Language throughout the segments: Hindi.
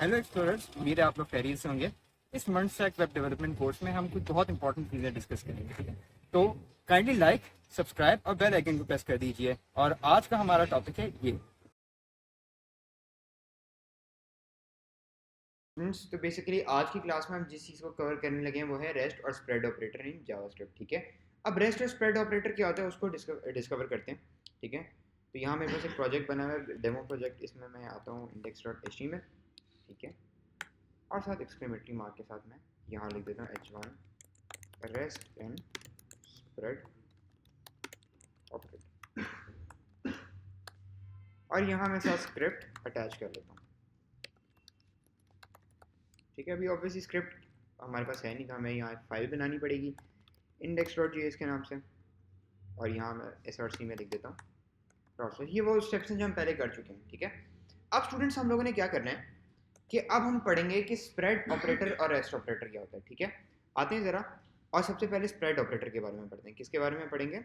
हेलो एक्सप्लोरर्स, उम्मीद है आप लोग खैरियत से होंगे। इस month stack web development course में हम कुछ बहुत इंपॉर्टेंट चीज़ें डिस्कस करेंगे, ठीक है। तो काइंडली लाइक, सब्सक्राइब और बेल आइकन को प्रेस कर दीजिए। और आज का हमारा टॉपिक है ये। तो बेसिकली आज की क्लास में हम जिस चीज़ को कवर करने लगे हैं वो है रेस्ट और स्प्रेड ऑपरेटर इन जावास्क्रिप्ट। ठीक है, अब रेस्ट और स्प्रेड ऑपरेटर क्या होता है उसको डिस्कवर करते हैं। ठीक है, तो यहाँ मेरे पास एक प्रोजेक्ट बना हुआ है, डेमो प्रोजेक्ट। इसमें मैं आता हूँ index.html। ठीक है, और साथ एक्सक्लेमेटरी मार्क के साथ मैं यहाँ लिख देता हूँ h1 rest and spread operator, और यहाँ मैं साथ स्क्रिप्ट अटैच कर लेता हूँ। ठीक है, अभी ऑब्वियसली स्क्रिप्ट हमारे पास है नहीं, तो हमें यहाँ एक फाइल बनानी पड़ेगी index.js के नाम से, और यहाँ मैं src में लिख देता हूँ प्रोसेस। ये वो स्टेप्स हैं जो हम पहले कर चुके हैं। ठीक है, अब स्टूडेंट्स हम लोगों ने क्या करना है कि अब हम पढ़ेंगे कि स्प्रेड ऑपरेटर और रेस्ट ऑपरेटर क्या होता है। ठीक है, आते हैं ज़रा, और सबसे पहले स्प्रेड ऑपरेटर के बारे में पढ़ते हैं। किसके बारे में पढ़ेंगे?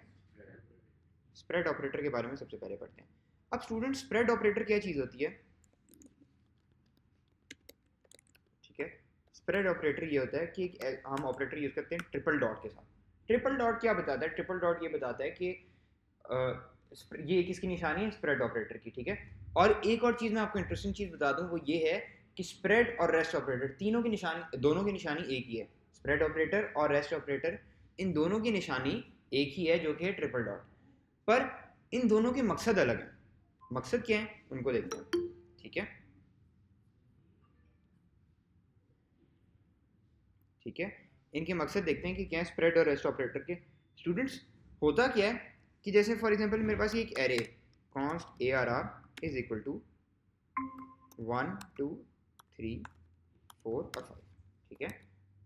स्प्रेड ऑपरेटर के बारे में सबसे पहले पढ़ते हैं। अब स्टूडेंट, स्प्रेड ऑपरेटर क्या चीज़ होती है? ठीक है, स्प्रेड ऑपरेटर ये होता है कि हम ऑपरेटर यूज़ करते हैं ट्रिपल डॉट के साथ। ट्रिपल डॉट क्या बताता है? ट्रिपल डॉट ये बताता है कि ये किसकी निशानी है? स्प्रेड ऑपरेटर की। ठीक है, और एक और चीज़ मैं आपको इंटरेस्टिंग चीज़ बता दूं, वो ये है कि स्प्रेड और रेस्ट ऑपरेटर तीनों की निशानी, दोनों की निशानी एक ही है। स्प्रेड ऑपरेटर और रेस्ट ऑपरेटर, इन दोनों की निशानी एक ही है, जो कि है ट्रिपल डॉट। पर इन दोनों के मकसद अलग है। मकसद क्या है उनको देखते हैं। ठीक है, ठीक है, इनके मकसद देखते हैं कि क्या है स्प्रेड और रेस्ट ऑपरेटर के। स्टूडेंट्स, होता क्या है कि जैसे फॉर एग्जांपल मेरे पास ये एक array const A R R is equal to 1 2 3 4 और 5। ठीक है,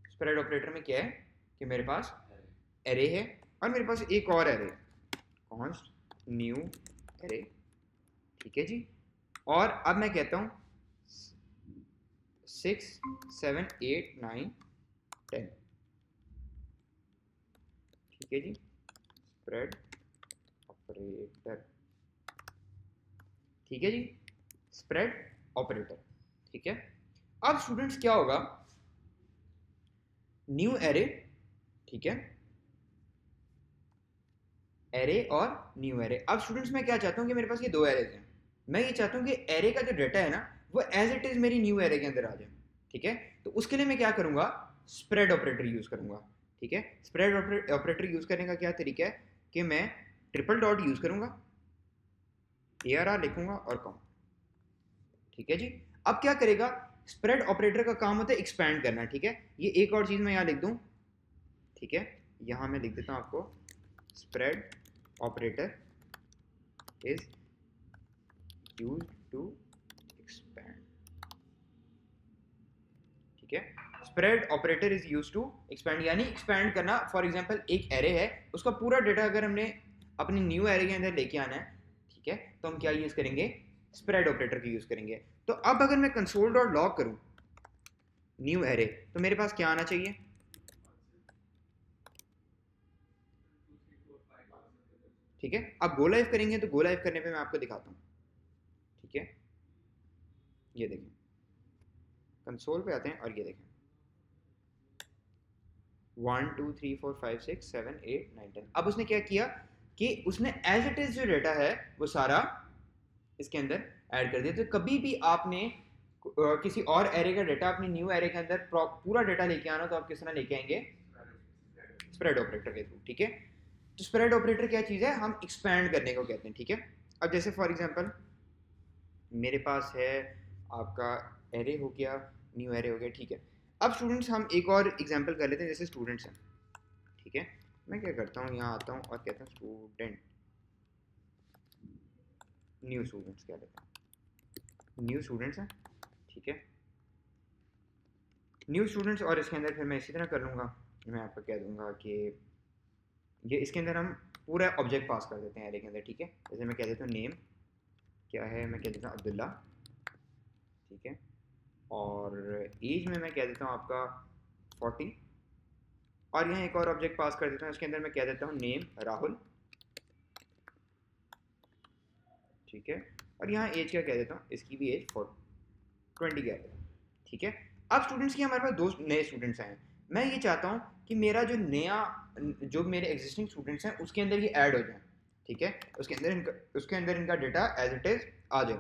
स्प्रेड ऑपरेटर में क्या है कि मेरे पास एरे है, और मेरे पास एक और एरे कॉन्स्ट न्यू एरे। ठीक है जी, और अब मैं कहता हूँ 6 7 8 9 10। ठीक है जी, स्प्रेड ऑपरेटर। ठीक है जी, स्प्रेड ऑपरेटर। ठीक है, अब स्टूडेंट्स क्या होगा, न्यू एरे। ठीक है, एरे और न्यू एरे। अब स्टूडेंट्स मैं क्या चाहता हूँ कि मेरे पास ये दो एरेज हैं। मैं ये चाहता हूँ कि एरे का जो डाटा है ना, वो एज इट इज मेरी न्यू एरे के अंदर आ जाए। ठीक है, तो उसके लिए मैं क्या करूंगा? स्प्रेड ऑपरेटर यूज करूंगा। ठीक है, स्प्रेड ऑपरेटर यूज करने का क्या तरीका है कि मैं ट्रिपल डॉट यूज करूंगा, ए आर आर लिखूंगा और कॉमा। ठीक है जी, अब क्या करेगा? स्प्रेड ऑपरेटर का काम होता है एक्सपैंड करना। ठीक है, ये एक और चीज मैं यहाँ लिख दूं। ठीक है, यहाँ मैं लिख देता हूँ आपको, spread operator is use to expand. ठीक है, spread operator is use to expand, यानी एक्सपैंड करना। फॉर एग्जांपल एक एरे है, उसका पूरा डेटा अगर हमने अपने न्यू एरे के अंदर लेके आना है, ठीक है, तो हम क्या यूज करेंगे? स्प्रेड ऑपरेटर की यूज करेंगे। तो अब अगर मैं कंसोल डॉट लॉग करूं न्यू एरे, तो मेरे पास क्या आना चाहिए? ठीक है, अब गो लाइव करेंगे, तो गो लाइव करने पे मैं आपको दिखाता हूँ। ठीक है, ये देखें, कंसोल पे आते हैं और ये देखें 1 2 3 4 5 6 7 8 9 10। अब उसने क्या किया कि उसने एज इट इज जो डेटा है वो सारा इसके अंदर ऐड कर दिया। तो कभी भी आपने किसी और एरे का डेटा अपने न्यू एरे के अंदर पूरा डेटा लेके आना, तो आप किस तरह लेके आएंगे? स्प्रेड ऑपरेटर के थ्रू। ठीक है, तो स्प्रेड ऑपरेटर क्या चीज़ है? हम एक्सपैंड करने को कहते हैं। ठीक है, अब जैसे फॉर एग्जांपल मेरे पास है आपका एरे हो गया, न्यू एरे हो गया। ठीक है, अब स्टूडेंट्स हम एक और एग्जांपल कर लेते हैं, जैसे स्टूडेंट्स हैं। ठीक है, मैं क्या करता हूँ, यहाँ आता हूँ और कहता हूँ स्टूडेंट, न्यू स्टूडेंट्स क्या लेता हूँ, न्यू स्टूडेंट्स हैं। ठीक है, न्यू स्टूडेंट्स, और इसके अंदर फिर मैं इसी तरह कर लूँगा, मैं आपको कह दूँगा कि ये इसके अंदर हम पूरा ऑब्जेक्ट पास कर देते हैं एरे के अंदर। ठीक है, जैसे मैं कह देता हूँ नेम क्या है, मैं कह देता हूँ अब्दुल्ला। ठीक है, और एज में मैं कह देता हूँ आपका 40, और यहाँ एक और ऑब्जेक्ट पास कर देता हूँ, इसके अंदर मैं कह देता हूँ नेम राहुल। ठीक है, और यहाँ एज क्या कह देता हूँ, इसकी भी एज 20 कह देता हूँ। ठीक है। अब स्टूडेंट्स की हमारे पास दो नए स्टूडेंट्स आए हैं। मैं ये चाहता हूँ कि मेरा जो मेरे एग्जिस्टिंग स्टूडेंट्स हैं उसके अंदर ये ऐड हो जाए, ठीक है, उसके अंदर इनका डेटा एज इट इज आ जाए,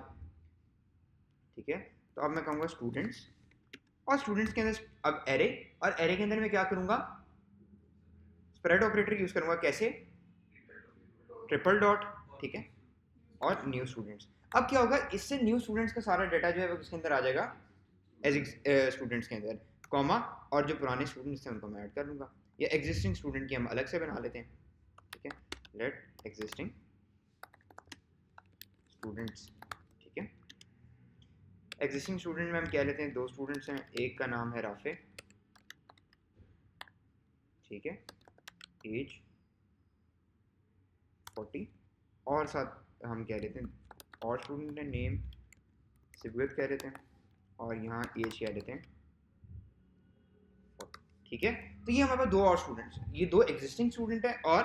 ठीक है। तो अब मैं कहूँगा स्टूडेंट्स, और स्टूडेंट्स के अंदर अब एरे, और एरे के अंदर मैं क्या करूँगा, स्प्रेड ऑपरेटर यूज़ करूँगा। कैसे? ट्रिपल डॉट, ठीक है, और न्यू स्टूडेंट्स। अब क्या होगा, इससे न्यू स्टूडेंट्स का सारा डाटा जो है वो किसके अंदर आ जाएगा, एज स्टूडेंट्स के अंदर, कॉमा, और जो पुराने स्टूडेंट्स थे उनको मैं ऐड कर लूँगा, या एग्जिस्टिंग स्टूडेंट की हम अलग से बना लेते हैं, ठीक है, लेट एग्जिस्टिंग स्टूडेंट्स, ठीक है। एग्जिस्टिंग स्टूडेंट में हम क्या लेते हैं, दो स्टूडेंट्स हैं, एक का नाम है राफे, ठीक है, एज 40, और साथ हम क्या लेते हैं, और स्टूडेंट है, नेम सिबुत कह लेते हैं, और यहाँ एज क्या लेते हैं, ठीक है। तो ये हमारे पास दो और स्टूडेंट्स हैं, ये दो एग्जिस्टिंग स्टूडेंट हैं, और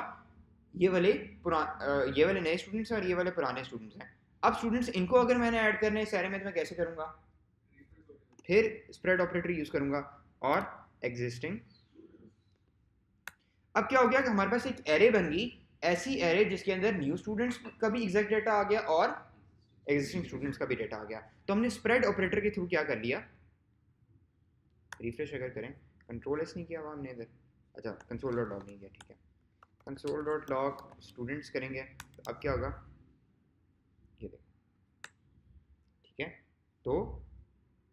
ये वाले नए स्टूडेंट्स हैं, और ये वाले पुराने स्टूडेंट्स हैं। अब स्टूडेंट्स इनको अगर मैंने ऐड करने इस एरे में, तो मैं कैसे करूँगा, फिर स्प्रेड ऑपरेटर यूज़ करूँगा, और एग्जिस्टिंग। अब क्या हो गया कि हमारे पास एक एरे बन गई, ऐसी एरे जिसके अंदर न्यू स्टूडेंट्स का भी एग्जैक्ट डेटा आ गया और एग्जिस्टिंग स्टूडेंट्स का भी डेटा आ गया। तो हमने स्प्रेड ऑपरेटर के थ्रू क्या कर लिया, रिफ्रेश अगर करें, कंट्रोल एस नहीं किया हुआ हमने इधर, अच्छा कंसोल डॉट लॉग नहीं किया, ठीक है, कंसोल डॉट लॉग स्टूडेंट्स करेंगे, तो अब क्या होगा, ये देखो, ठीक है। तो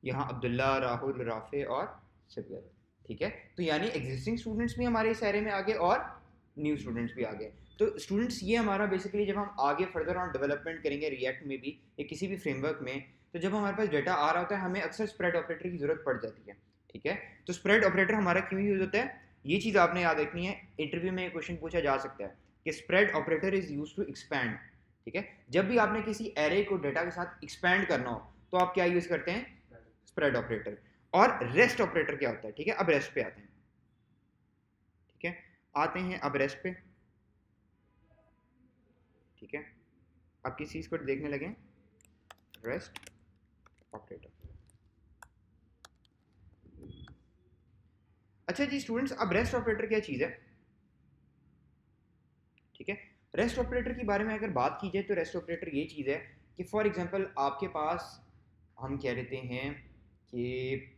यहाँ अब्दुल्ला, राहुल, राफे और सिबगत, ठीक है। तो यानी एग्जिस्टिंग स्टूडेंट्स भी हमारे इस एरे में आ गए और न्यू स्टूडेंट्स भी आ गए। तो स्टूडेंट्स ये हमारा बेसिकली जब हम आगे फर्दर ऑन डेवलपमेंट करेंगे रिएक्ट में भी या किसी भी फ्रेमवर्क में, तो जब हमारे पास डेटा आ रहा होता है हमें अक्सर स्प्रेड ऑपरेटर की जरूरत पड़ जाती है, ठीक है। तो स्प्रेड ऑपरेटर हमारा क्यों यूज होता है, ये चीज़ आपने याद रखनी है, इंटरव्यू में क्वेश्चन पूछा जा सकता है कि spread operator is use to expand, ठीक है। जब भी आपने किसी एरे को डेटा के साथ एक्सपैंड करना हो तो आप क्या यूज करते हैं, स्प्रेड ऑपरेटर। और रेस्ट ऑपरेटर क्या होता है, ठीक है, अब रेस्ट पे आते हैं, ठीक है, आते हैं अब रेस्ट पे, ठीक है। अब किस चीज को देखने लगे, रेस्ट ऑपरेटर। अच्छा जी स्टूडेंट्स, अब रेस्ट ऑपरेटर क्या चीज है, ठीक है। रेस्ट ऑपरेटर के बारे में अगर बात की जाए तो रेस्ट ऑपरेटर ये चीज है कि फॉर एग्जांपल आपके पास हम कह लेते हैं कि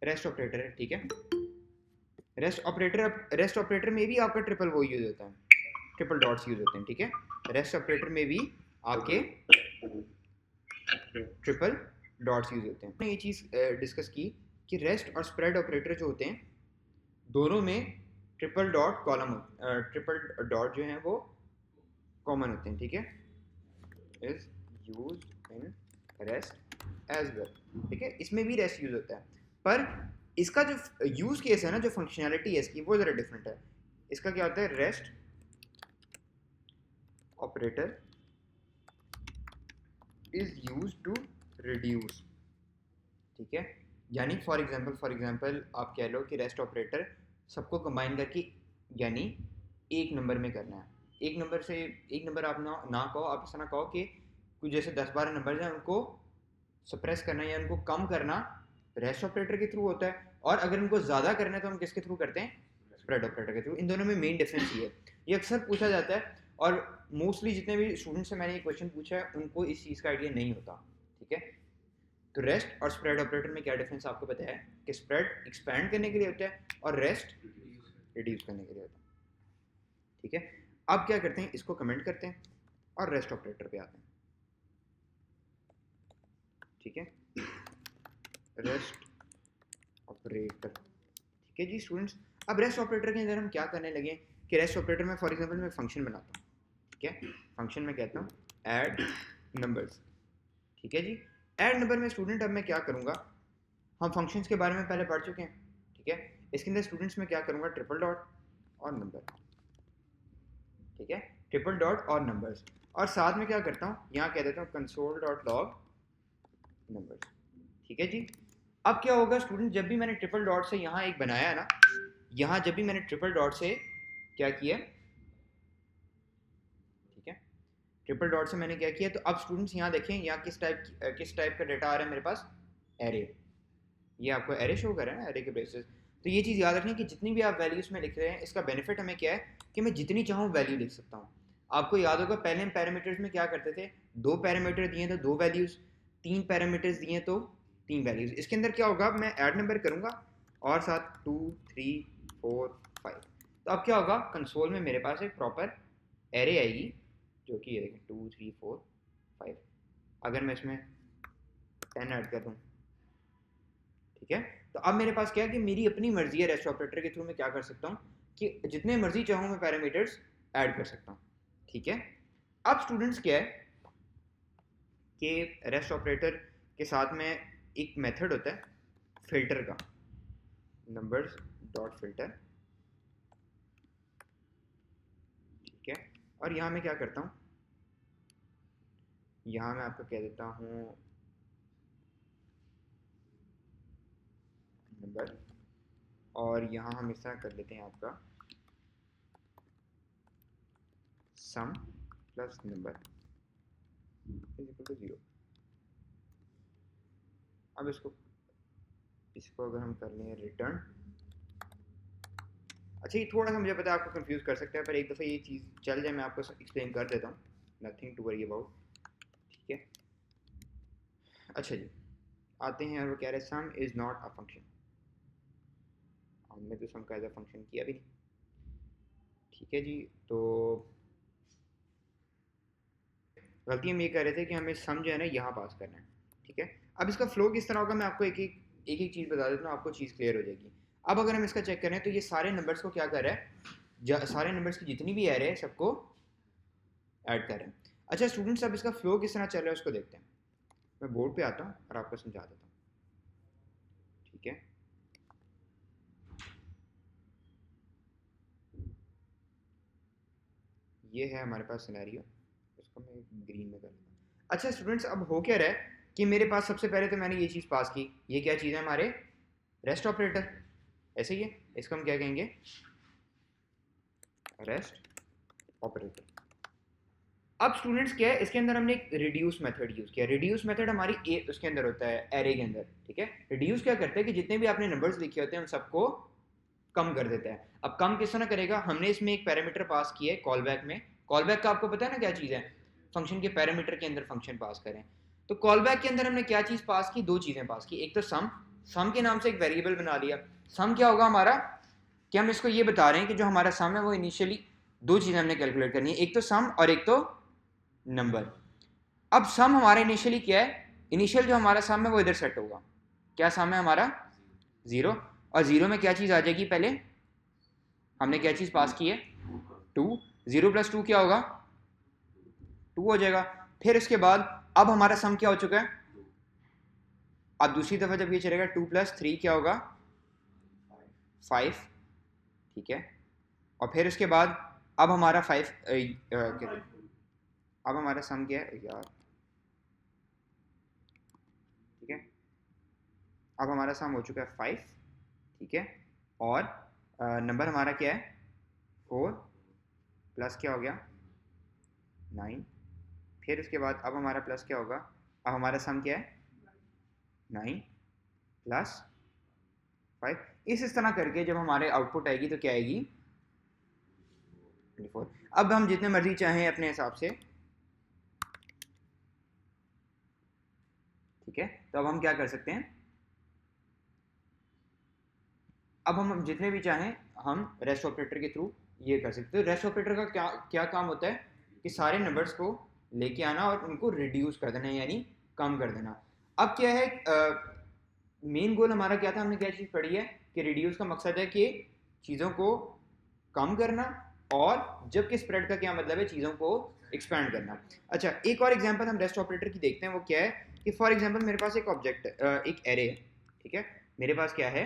रेस्ट ऑपरेटर है, ठीक है। रेस्ट ऑपरेटर में भी आपका ट्रिपल वो यूज होता है, ट्रिपल डॉट्स यूज होते हैं, ठीक है। रेस्ट ऑपरेटर में भी आपके ट्रिपल डॉट्स यूज होते हैं। हमने ये चीज़ डिस्कस की कि रेस्ट और स्प्रेड ऑपरेटर जो होते हैं दोनों में triple dot column, triple dot जो है वो कॉमन होते हैं, ठीक है, is use in rest as well, ठीक है। इसमें भी रेस्ट यूज होता है, पर इसका जो यूज केस है ना, जो फंक्शनैलिटी है इसकी, वो ज़रा डिफरेंट है। इसका क्या होता है, rest operator is use to reduce, ठीक है। यानी फॉर एग्जांपल आप कह लो कि रेस्ट ऑपरेटर सबको कंबाइन करके यानी एक नंबर में करना है, एक नंबर आप ना कहो, आप ऐसा ना कहो कि कुछ जैसे 10-12 नंबर हैं उनको सप्रेस करना या उनको कम करना रेस्ट ऑपरेटर के थ्रू होता है, और अगर उनको ज़्यादा करना है तो हम किसके थ्रू करते हैं, स्प्रेड ऑपरेटर के थ्रू। इन दोनों में मेन डिफरेंस ये है, ये अक्सर पूछा जाता है, और मोस्टली जितने भी स्टूडेंट्स से मैंने ये क्वेश्चन पूछा है उनको इस चीज़ का आइडिया नहीं होता, ठीक है। तो रेस्ट और स्प्रेड ऑपरेटर में क्या डिफरेंस आपको पता है कि स्प्रेड एक्सपैंड करने के लिए होता है और रेस्ट रिड्यूस करने के लिए होता है, ठीक है। अब क्या करते हैं, इसको कमेंट करते हैं और रेस्ट ऑपरेटर पे आते हैं, ठीक है, रेस्ट ऑपरेटर, ठीक है जी स्टूडेंट्स। अब रेस्ट ऑपरेटर के अंदर हम क्या करने लगे कि रेस्ट ऑपरेटर में फॉर एग्जांपल मैं फंक्शन बनाता हूँ, ठीक है, फंक्शन में कहता हूँ ऐड नंबर्स, ठीक है जी। ऐड नंबर में स्टूडेंट अब मैं क्या करूँगा, हम फंक्शंस के बारे में पहले पढ़ चुके हैं, ठीक है। इसके अंदर स्टूडेंट्स में क्या करूँगा, ट्रिपल डॉट और नंबर, ठीक है, ट्रिपल डॉट और नंबर्स, और साथ में क्या करता हूँ, यहाँ कह देता हूँ कंसोल डॉट लॉग नंबर्स, ठीक है जी। अब क्या होगा स्टूडेंट, जब भी मैंने ट्रिपल डॉट से यहाँ एक बनाया ना, यहाँ जब भी मैंने ट्रिपल डॉट से क्या किया, ठीक है, ट्रिपल डॉट से मैंने क्या किया, तो अब स्टूडेंट्स यहाँ देखें यहाँ किस टाइप का डेटा आ रहा है मेरे पास, एरे, ये आपको एरे शो कर रहा है ना, एरे के बेसिस। तो ये चीज़ याद रखनी कि जितनी भी आप वैल्यूज़ में लिख रहे हैं, इसका बेनिफिट हमें क्या है कि मैं जितनी चाहूँ वैल्यू लिख सकता हूँ। आपको याद होगा पहले हम पैरामीटर्स में क्या करते थे, 2 पैरामीटर दिए तो 2 वैल्यूज़, 3 पैरामीटर्स दिए तो 3 वैल्यूज़। इसके अंदर क्या होगा, मैं ऐड नंबर करूँगा और साथ 2 3 4 5। तो अब क्या होगा, कंसोल में मेरे पास एक प्रॉपर एरे आएगी, जो कि ये देखें 2 3 4 5। अगर मैं इसमें 10 ऐड कर दूँ, ठीक है, तो अब मेरे पास क्या है कि मेरी अपनी मर्जी है, रेस्ट ऑपरेटर के थ्रू मैं क्या कर सकता हूँ कि जितने मर्जी चाहूँ मैं पैरामीटर्स ऐड कर सकता हूँ। ठीक है, अब स्टूडेंट्स क्या है कि रेस्ट ऑपरेटर के साथ में एक मेथड होता है फिल्टर का, नंबर्स डॉट फिल्टर। ठीक है, और यहाँ मैं क्या करता हूँ, यहाँ मैं आपको कह देता हूँ नंबर, और यहाँ हम इस तरह कर लेते हैं आपका sum plus number is equal to 0। अब इसको अगर हम कर लें रिटर्न, अच्छा ये थोड़ा सा मुझे पता है आपको कंफ्यूज कर सकता है, पर एक दफ़ा ये चीज़ चल जाए मैं आपको एक्सप्लेन कर देता हूँ, नथिंग टू वरी अबाउट। ठीक है, अच्छा जी, आते हैं और वो कह रहे हैं सम इज़ नॉट अ फंक्शन। हमने तो सम का एज अ फंक्शन किया भी नहीं। ठीक है जी, तो गलती हम ये कर रहे थे कि हमें सम जो है ना यहाँ पास करना है। ठीक है, अब इसका फ्लो किस तरह होगा मैं आपको एक चीज़ बता देता हूँ, आपको चीज़ क्लियर हो जाएगी। अब अगर हम इसका चेक करें तो ये सारे नंबर्स को क्या कर रहा है, सारे नंबर्स की जितनी भी एरे है सबको ऐड कर रहे हैं। अच्छा स्टूडेंट्स, अब इसका फ्लो किस तरह चल रहा है उसको देखते हैं। मैं बोर्ड पे आता हूँ और आपको समझा देता हूँ। ठीक है, ये है हमारे पास सिनेरियो, इसको मैं ग्रीन में कर लेता हूँ। अच्छा स्टूडेंट्स, अब हो क्या रहा है कि मेरे पास सबसे पहले तो मैंने ये चीज़ पास की, ये क्या चीज़ है, हमारे रेस्ट ऑपरेटर, ऐसे ही है, इसको हम क्या कहेंगे, रेस्ट ऑपरेटर। अब स्टूडेंट्स क्या है, इसके अंदर हमने एक रिड्यूस मेथड यूज़ किया। रिड्यूस मेथड हमारी उसके अंदर होता है एरे के अंदर। ठीक है, रिड्यूस क्या करता है कि जितने भी आपने नंबर्स लिखे होते हैं उन सबको कम कर देता है। अब कम किस तरह करेगा, हमने इसमें एक पैरामीटर पास किया है कॉल बैक में। कॉल बैक का आपको पता है ना क्या चीज़ है, फंक्शन के पैरामीटर के अंदर फंक्शन पास करें। तो कॉल बैक के अंदर हमने क्या चीज़ पास की, दो चीज़ें पास की। एक तो सम के नाम से एक वेरिएबल बना लिया। सम क्या होगा हमारा, कि हम इसको ये बता रहे हैं कि जो हमारा सम है वो इनिशियली दो चीज़ें हमने कैलकुलेट करनी है, एक तो सम और एक तो नंबर। अब सम हमारा इनिशियली क्या है, इनिशियल जो हमारा सम है वो इधर सेट होगा। क्या सम है हमारा, जीरो। और जीरो में क्या चीज़ आ जाएगी, पहले हमने क्या चीज़ पास की है, टू। जीरो प्लस टू क्या होगा, टू हो जाएगा। फिर इसके बाद अब हमारा सम क्या हो चुका है, अब दूसरी दफ़ा जब ये चलेगा टू प्लस थ्री क्या होगा, फाइव। ठीक है, और फिर उसके बाद अब हमारा अब हमारा सम क्या है यार, ठीक है, अब हमारा सम हो चुका है फाइव। ठीक है, और नंबर हमारा क्या है, फोर प्लस क्या हो गया, नाइन। फिर उसके बाद अब हमारा प्लस क्या होगा, अब हमारा सम क्या है, नाइन प्लस फाइव। इस तरह करके जब हमारे आउटपुट आएगी तो क्या आएगी, 24। अब हम जितने मर्जी चाहें अपने हिसाब से, ठीक है, तो अब हम क्या कर सकते हैं, अब हम जितने भी चाहें हम रेस्ट ऑपरेटर के थ्रू ये कर सकते हैं। रेस्ट ऑपरेटर का क्या क्या काम होता है कि सारे नंबर्स को लेके आना और उनको रिड्यूस कर देना, यानी कम कर देना। अब क्या है, मेन गोल हमारा क्या था, हमने क्या चीज़ पढ़ी है कि रिड्यूस का मकसद है कि चीज़ों को कम करना, और जबकि स्प्रेड का क्या मतलब है, चीज़ों को एक्सपैंड करना। अच्छा एक और एग्जांपल हम रेस्ट ऑपरेटर की देखते हैं, वो क्या है कि फॉर एग्जांपल मेरे पास एक ऑब्जेक्ट एक एरे है। ठीक है, मेरे पास क्या है,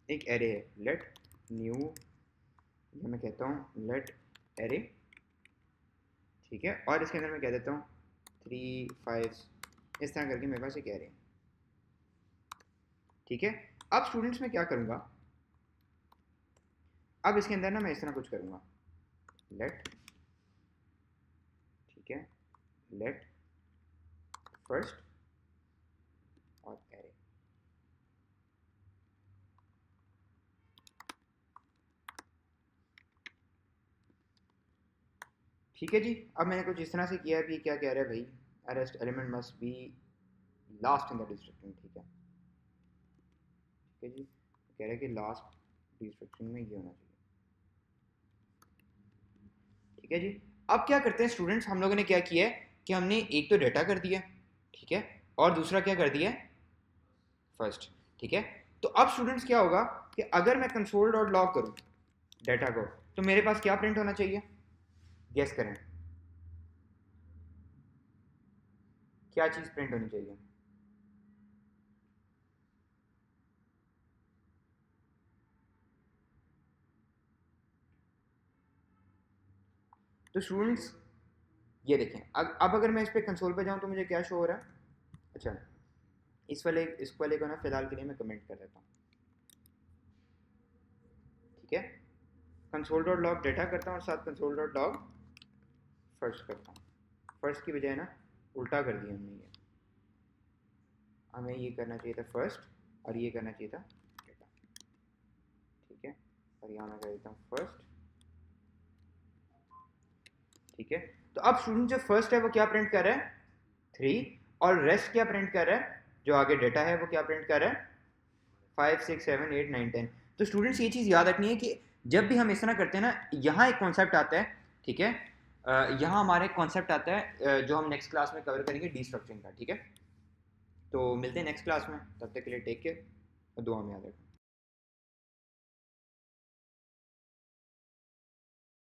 एक एरे है, लेट न्यू, ये मैं कहता हूँ लेट एरे। ठीक है, और इसके अंदर मैं कह देता हूँ थ्री फाइव, इस तरह करके मेरे पास एक एरे है। ठीक है, अब स्टूडेंट्स मैं क्या करूँगा, अब इसके अंदर ना मैं इस तरह कुछ करूँगा, लेट, ठीक है, लेट फर्स्ट और एरे। ठीक है जी, अब मैंने कुछ इस तरह से किया है कि क्या कह रहा है भाई, arrest element must be last in the destruction. ठीक है, ठीक है जी, कह रहा है कि लास्ट डिस्ट्रक्शन में ये होना चाहिए। ठीक है जी, अब क्या करते हैं स्टूडेंट्स, हम लोगों ने क्या किया है कि हमने एक तो डेटा कर दिया, ठीक है, और दूसरा क्या कर दिया फर्स्ट। ठीक है, तो अब स्टूडेंट्स क्या होगा कि अगर मैं कंसोल डॉट लॉग करूँ डेटा को, तो मेरे पास क्या प्रिंट होना चाहिए, गेस करें क्या चीज़ प्रिंट होनी चाहिए। तो स्टूडेंट्स ये देखें, अब अगर मैं इस पर कंसोल पे जाऊँ तो मुझे क्या शो हो रहा है। अच्छा, इस वाले को ना फिलहाल के लिए मैं कमेंट कर देता हूँ। ठीक है, कंसोल डॉट लॉग डेटा करता हूँ और साथ कंसोल डॉट लॉग फर्स्ट करता हूँ। फर्स्ट की बजाय ना उल्टा कर दिया हमने, ये हमें ये करना चाहिए था फर्स्ट और ये करना चाहिए था डेटा। ठीक है, और यहाँ मैं कर देता हूँ फर्स्ट। ठीक है, तो अब स्टूडेंट जो फर्स्ट है वो क्या प्रिंट कर रहा है 3, और रेस्ट क्या प्रिंट कर रहा है, जो आगे डेटा है वो क्या प्रिंट कर रहा है 5 6 7 8 9 10। तो स्टूडेंट्स ये चीज़ याद रखनी है कि जब भी हम इस तरह करते हैं ना, यहाँ एक कॉन्सेप्ट आता है। ठीक है, यहाँ हमारे कॉन्सेप्ट आता है जो हम नेक्स्ट क्लास में कवर करेंगे डीस्ट्रक्चरिंग का। ठीक है, तो मिलते हैं नेक्स्ट क्लास में, तब तक के लिए टेक केयर और दुआ में याद रखें।